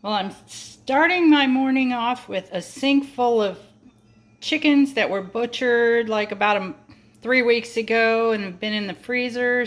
Well, I'm starting my morning off with a sink full of chickens that were butchered like about 3 weeks ago and have been in the freezer,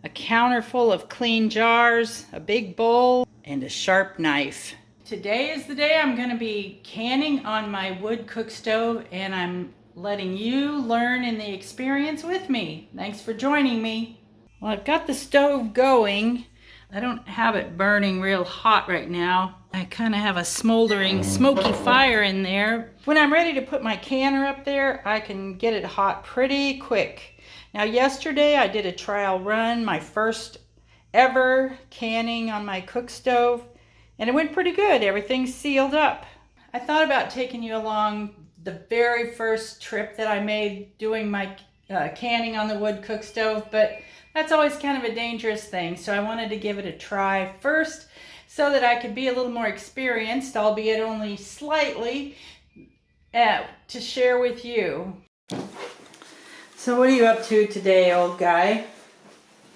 a counter full of clean jars, a big bowl, and a sharp knife. Today is the day I'm going to be canning on my wood cook stove, and I'm letting you learn in the experience with me. Thanks for joining me. Well, I've got the stove going. I don't have it burning real hot right now. I kind of have a smoldering, smoky fire in there. When I'm ready to put my canner up there, I can get it hot pretty quick. Now, yesterday I did a trial run, my first ever canning on my cook stove, and it went pretty good. Everything's sealed up. I thought about taking you along the very first trip that I made doing my canning on the wood cook stove, but that's always kind of a dangerous thing, so I wanted to give it a try first so that I could be a little more experienced, albeit only slightly, to share with you. So what are you up to today, old guy?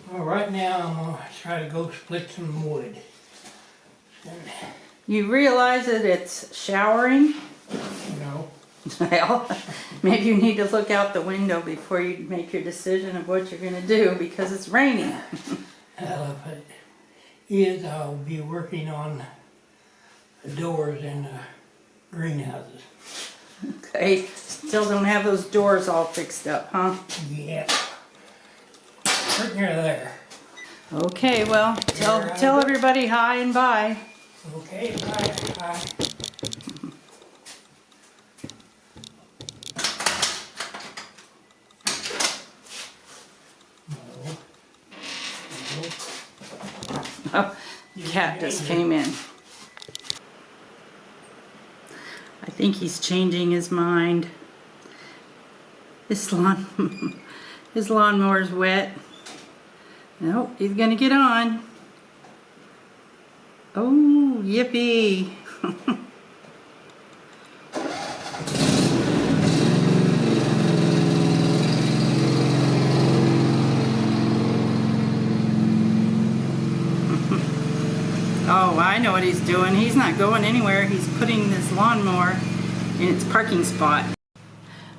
Well, right now I'm going to try to go split some wood. You realize that it's showering? No. Well, maybe you need to look out the window before you make your decision of what you're going to do, because it's raining. If it is, I'll be working on the doors in the greenhouses. Okay, still don't have those doors all fixed up, huh? Yeah. Right near there. Okay, well, tell everybody hi and bye. Okay, bye. Oh, the cat just came in. I think he's changing his mind. His lawnmower's wet. Nope, he's gonna get on. Oh, yippee. Oh, I know what he's doing. He's not going anywhere. He's putting this lawnmower in its parking spot.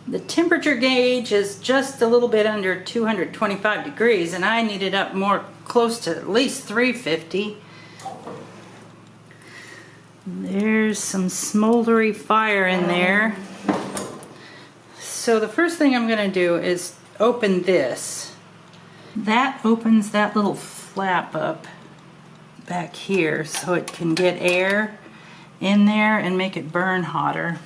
The temperature gauge is just a little bit under 225 degrees, and I need it up more close to at least 350. There's some smoldery fire in there. So the first thing I'm going to do is open this. That opens that little flap up back here so it can get air in there and make it burn hotter.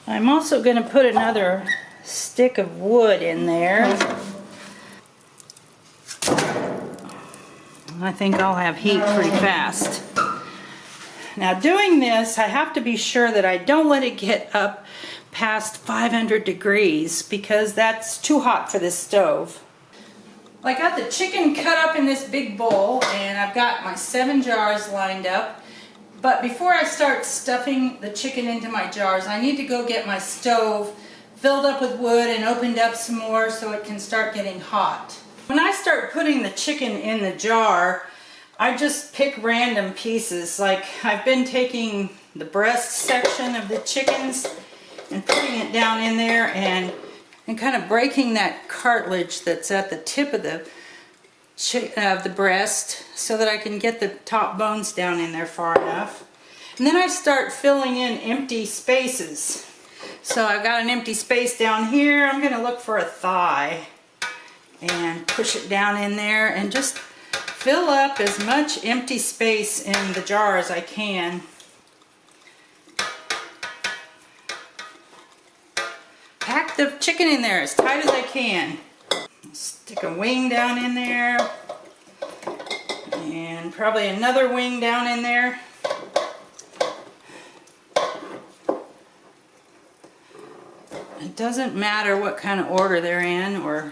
I'm also going to put another stick of wood in there. I think I'll have heat pretty fast. Now, doing this, I have to be sure that I don't let it get up past 500 degrees because that's too hot for this stove. I got the chicken cut up in this big bowl, and I've got my 7 jars lined up. But before I start stuffing the chicken into my jars, I need to go get my stove filled up with wood and opened up some more so it can start getting hot. When I start putting the chicken in the jar, I just pick random pieces. Like, I've been taking the breast section of the chickens and putting it down in there and kind of breaking that cartilage that's at the tip of the breast so that I can get the top bones down in there far enough. And then I start filling in empty spaces. So I've got an empty space down here. I'm going to look for a thigh and push it down in there and just fill up as much empty space in the jar as I can. Pack the chicken in there as tight as I can. Stick a wing down in there. And probably another wing down in there. It doesn't matter what kind of order they're in or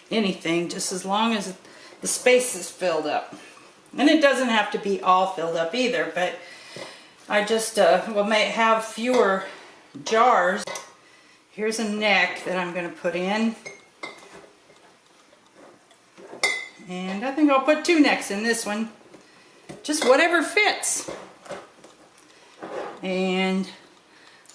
anything, just as long as the space is filled up. And it doesn't have to be all filled up either, but I just may have fewer jars. Here's a neck that I'm going to put in. And I think I'll put 2 necks in this one. Just whatever fits. and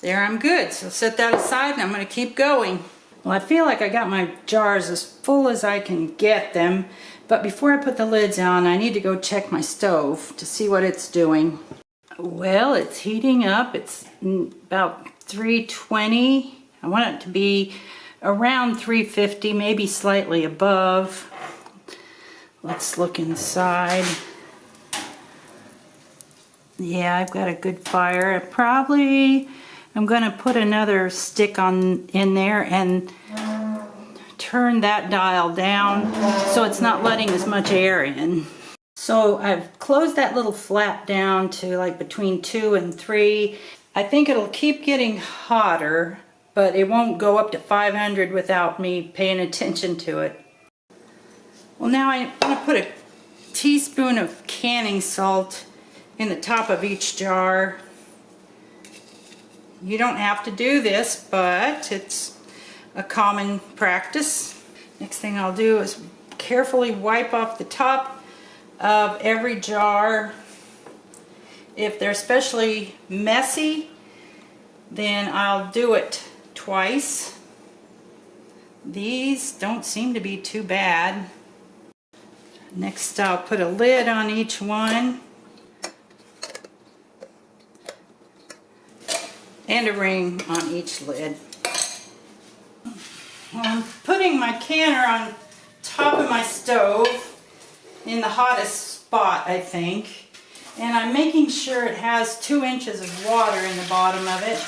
there I'm good. So set that aside and I'm going to keep going. Well, I feel like I got my jars as full as I can get them, but before I put the lids on, I need to go check my stove to see what it's doing. Well, it's heating up. It's about 320. I want it to be around 350, maybe slightly above. Let's look inside. Yeah, I've got a good fire. I'm gonna put another stick in there and turn that dial down so it's not letting as much air in. So I've closed that little flap down to like between 2 and 3. I think it'll keep getting hotter, but it won't go up to 500 without me paying attention to it. Well, now I'm gonna put a teaspoon of canning salt in the top of each jar. You don't have to do this, but it's a common practice. Next thing I'll do is carefully wipe off the top of every jar. If they're especially messy, then I'll do it twice. These don't seem to be too bad. Next, I'll put a lid on each one. And a ring on each lid. Well, I'm putting my canner on top of my stove in the hottest spot, I think. And I'm making sure it has 2 inches of water in the bottom of it.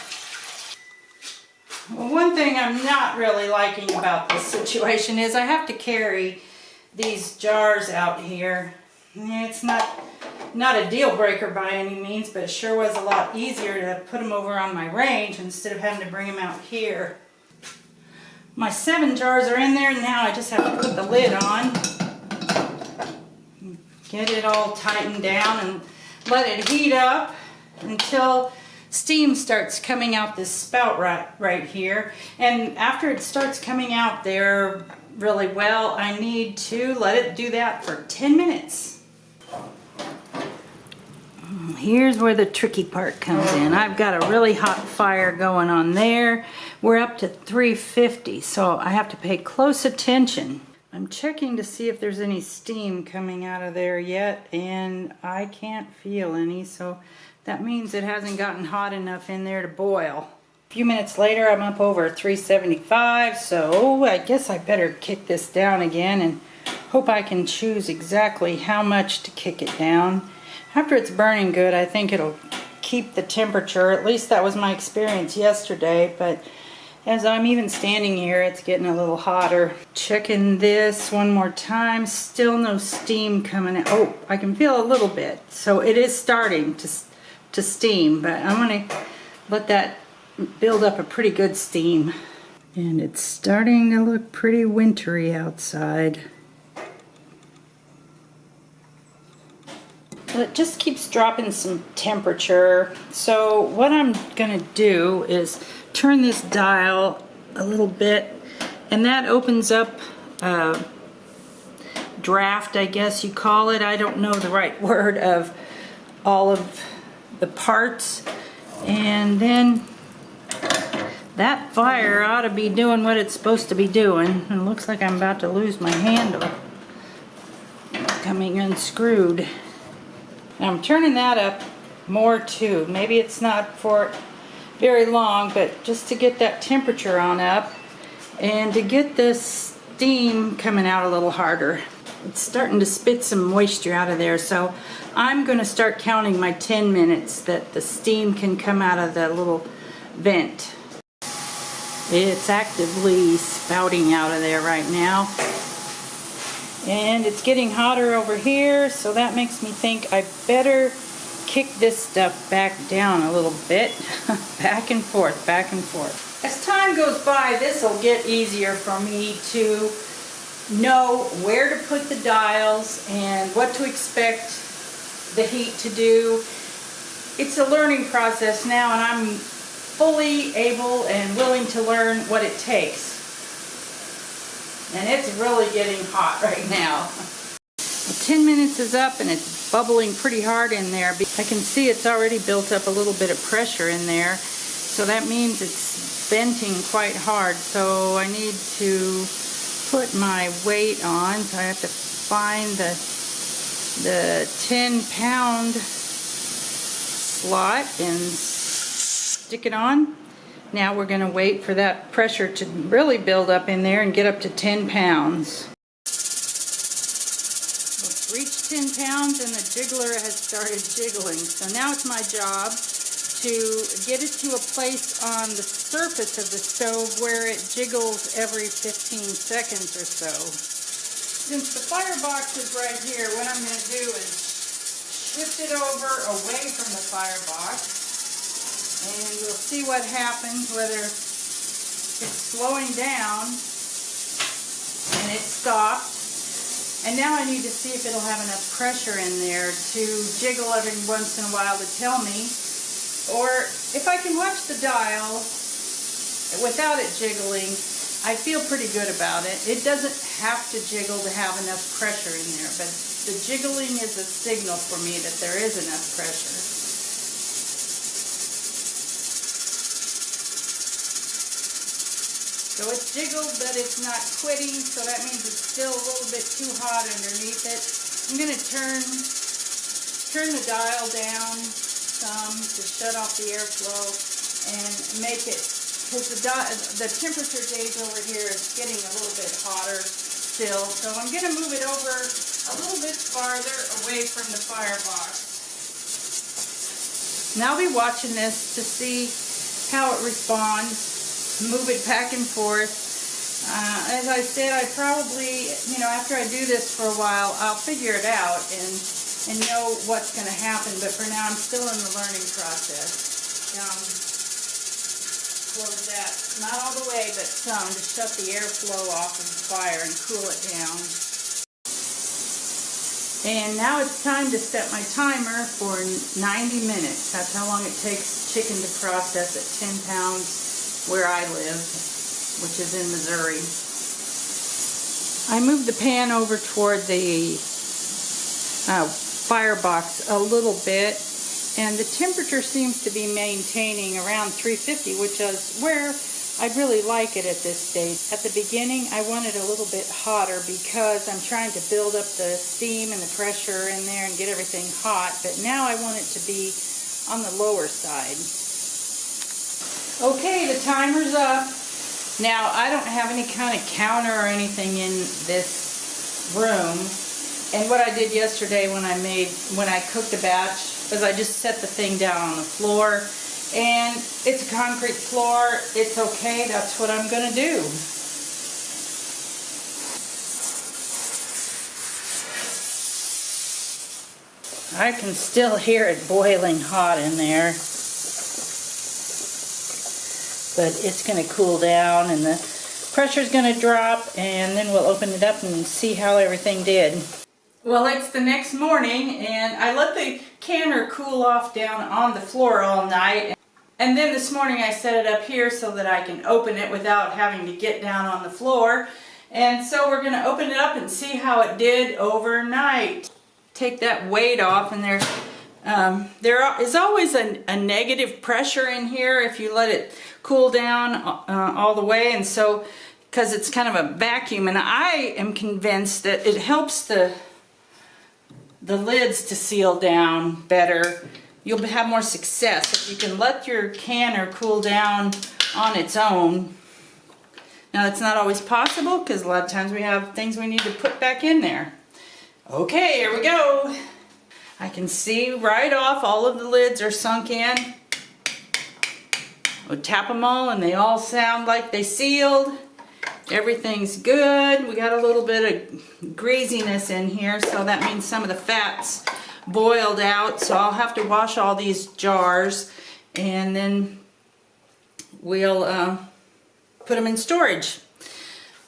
Well, one thing I'm not really liking about this situation is I have to carry these jars out here. It's not a deal breaker by any means, but it sure was a lot easier to put them over on my range instead of having to bring them out here. My 7 jars are in there. Now I just have to put the lid on, get it all tightened down, and let it heat up until steam starts coming out this spout right here. And after it starts coming out there really well, I need to let it do that for 10 minutes. Here's where the tricky part comes in. I've got a really hot fire going on there. We're up to 350, so I have to pay close attention. I'm checking to see if there's any steam coming out of there yet, and I can't feel any, so that means it hasn't gotten hot enough in there to boil. A few minutes later, I'm up over 375, so I guess I better kick this down again and hope I can choose exactly how much to kick it down. After it's burning good, I think it'll keep the temperature. At least that was my experience yesterday, but as I'm even standing here, it's getting a little hotter. Checking this one more time, still no steam coming out. Oh, I can feel a little bit. So it is starting to steam, but I'm gonna let that build up a pretty good steam. And it's starting to look pretty wintry outside. Well, it just keeps dropping some temperature. So what I'm gonna do is turn this dial a little bit, and that opens up a draft, I guess you call it. I don't know the right word of all of the parts. And then that fire ought to be doing what it's supposed to be doing. And it looks like I'm about to lose my handle. It's coming unscrewed. I'm turning that up more too. Maybe it's not for very long, but just to get that temperature on up and to get this steam coming out a little harder. It's starting to spit some moisture out of there, so I'm going to start counting my 10 minutes that the steam can come out of the little vent. It's actively spouting out of there right now. And it's getting hotter over here, so that makes me think I better kick this stuff back down a little bit. Back and forth, back and forth. As time goes by, this will get easier for me to know where to put the dials and what to expect the heat to do. It's a learning process now, and I'm fully able and willing to learn what it takes. And it's really getting hot right now. Well, 10 minutes is up and it's bubbling pretty hard in there. I can see it's already built up a little bit of pressure in there, so that means it's venting quite hard. So I need to put my weight on, so I have to find the 10-pound slot and stick it on. Now we're going to wait for that pressure to really build up in there and get up to 10 pounds. We've reached 10 pounds and the jiggler has started jiggling. So now it's my job to get it to a place on the surface of the stove where it jiggles every 15 seconds or so. Since the firebox is right here, what I'm going to do is shift it over away from the firebox, and we'll see what happens, whether it's slowing down, and it stopped. And now I need to see if it'll have enough pressure in there to jiggle every once in a while to tell me, or if I can watch the dial without it jiggling. I feel pretty good about it. It doesn't have to jiggle to have enough pressure in there, but the jiggling is a signal for me that there is enough pressure. So it's jiggled, but it's not quitting, so that means it's still a little bit too hot underneath it. I'm going to turn the dial down some to shut off the airflow and make it, because the temperature gauge over here is getting a little bit hotter still. So I'm going to move it over a little bit farther away from the firebox. Now I'll be watching this to see how it responds. Move it back and forth. As I said, I probably, after I do this for a while, I'll figure it out and know what's going to happen. But for now, I'm still in the learning process. Close that, not all the way, but some, to shut the airflow off of the fire and cool it down. And now it's time to set my timer for 90 minutes. That's how long it takes chicken to process at 10 pounds where I live, which is in Missouri. I moved the pan over toward the firebox a little bit, and the temperature seems to be maintaining around 350, which is where I'd really like it at this stage. At the beginning, I wanted a little bit hotter because I'm trying to build up the steam and the pressure in there and get everything hot, but now I want it to be on the lower side. Okay, the timer's up. Now, I don't have any kind of counter or anything in this room. And what I did yesterday when I cooked a batch was I just set the thing down on the floor. And it's a concrete floor. It's okay. That's what I'm going to do. I can still hear it boiling hot in there. But it's going to cool down and the pressure's going to drop, and then we'll open it up and see how everything did. Well, it's the next morning, and I let the canner cool off down on the floor all night. And then this morning I set it up here so that I can open it without having to get down on the floor. And so we're going to open it up and see how it did overnight. Take that weight off, and there is always a negative pressure in here if you let it cool down all the way, and so because it's kind of a vacuum, and I am convinced that it helps the lids to seal down better. You'll have more success if you can let your canner cool down on its own. Now that's not always possible because a lot of times we have things we need to put back in there. Okay, here we go. I can see right off all of the lids are sunk in. We'll tap them all and they all sound like they sealed. Everything's good. We got a little bit of greasiness in here, so that means some of the fat's boiled out. So I'll have to wash all these jars, and then we'll put them in storage.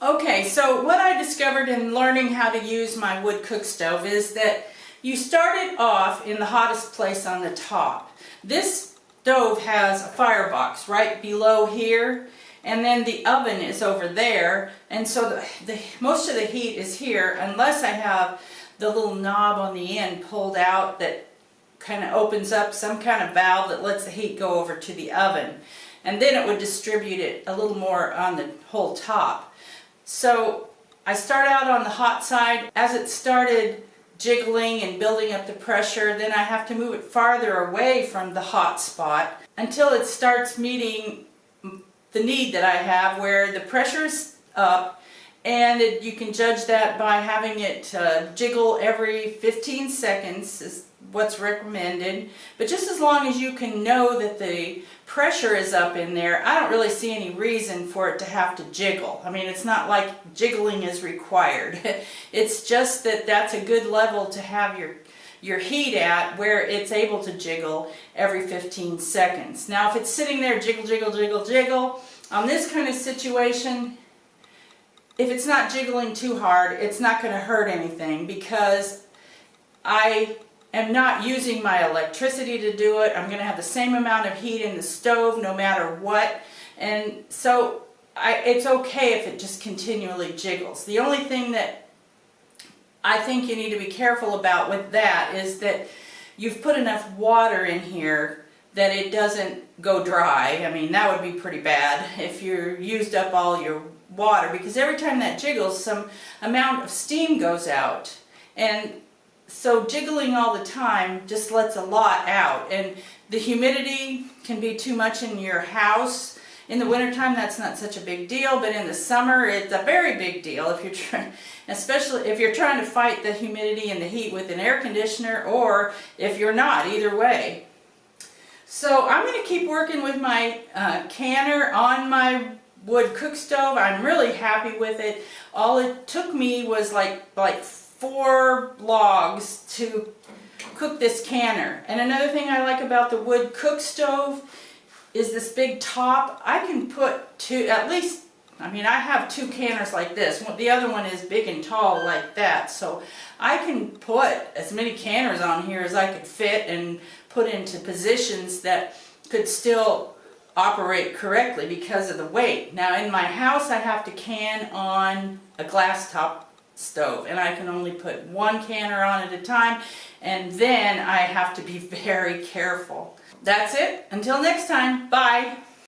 Okay, so what I discovered in learning how to use my wood cook stove is that you start it off in the hottest place on the top. This stove has a firebox right below here, and then the oven is over there, and so most of the heat is here unless I have the little knob on the end pulled out that kind of opens up some kind of valve that lets the heat go over to the oven. And then it would distribute it a little more on the whole top. So I start out on the hot side. As it started jiggling and building up the pressure, then I have to move it farther away from the hot spot until it starts meeting the need that I have, where the pressure is up, and you can judge that by having it jiggle every 15 seconds is what's recommended. But just as long as you can know that the pressure is up in there, I don't really see any reason for it to have to jiggle. I mean, it's not like jiggling is required. It's just that that's a good level to have your heat at, where it's able to jiggle every 15 seconds. Now if it's sitting there jiggle, jiggle, jiggle, jiggle, on this kind of situation, if it's not jiggling too hard, it's not going to hurt anything, because I am not using my electricity to do it. I'm going to have the same amount of heat in the stove no matter what, and so it's okay if it just continually jiggles. The only thing that I think you need to be careful about with that is that you've put enough water in here that it doesn't go dry. I mean, that would be pretty bad if you used up all your water, because every time that jiggles, some amount of steam goes out. And so jiggling all the time just lets a lot out. And the humidity can be too much in your house. In the wintertime, that's not such a big deal, but in the summer, it's a very big deal if you're trying, especially if you're trying to fight the humidity and the heat with an air conditioner, or if you're not, either way. So I'm going to keep working with my canner on my wood cook stove. I'm really happy with it. All it took me was like 4 logs to cook this canner. And another thing I like about the wood cook stove is this big top. I can put at least, I mean, I have 2 canners like this. The other one is big and tall like that. So I can put as many canners on here as I could fit and put into positions that could still operate correctly because of the weight. Now in my house, I have to can on a glass top stove, and I can only put 1 canner on at a time, and then I have to be very careful. That's it. Until next time. Bye.